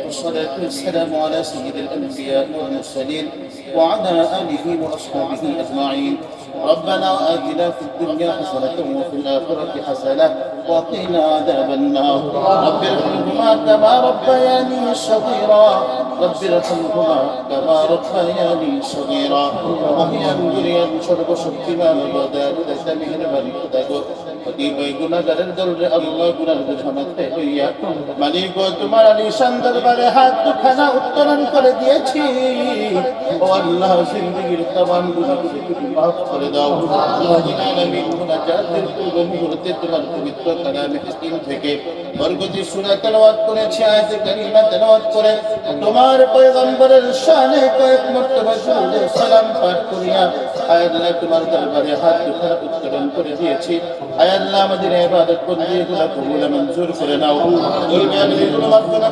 والصلاة والسلام على سيد الأنبياء والمرسلين وعلى آله وأصحابه أجمعين. ربنا آتنا في الدنيا حسنة وفي الآخرة حسنة وقنا عذاب النار. رب ارحمهما كما ربياني صغيرا رب ارحمهما كما ربياني صغيرا. মহিয়ান দুনিয়ার সর্বশক্তিমান রোদার দশমিহর বারিকদাগ কতিপয় গুনাহগারের দলরে আল্লাহ গুনাহ বোঝাতে হইয়া মালিক ও তোমার আলিশান দরবারে হাত দুখানা উত্তোলন করে দিয়েছি। ও আল্লাহ জিন্দেগীর तमाम গুনাহগুলো মাফ করে দাও। আল্লাহুল আলামিন মুনাজাতের পূর্ব মুহূর্তে তোমার পবিত্র কালামে হাকিম থেকে বরকতি সূরা তেলাওয়াত করেছি, আয়াতে কারিমা তেলাওয়াত করে তোমার পয়গম্বরের শানে কয়েক মর্তবা দুরূদ সালাম পাঠ করিয়া আয় আল্লাহ তোমার দরবারে হাত দুখানা উত্তোলন করে দিয়েছি। আয় আল্লাহ আমাদের ইবাদত বন্দেগীগুলো কবুল মঞ্জুর করে নাও। এই মেয়াদের গুনাহ মাফ করে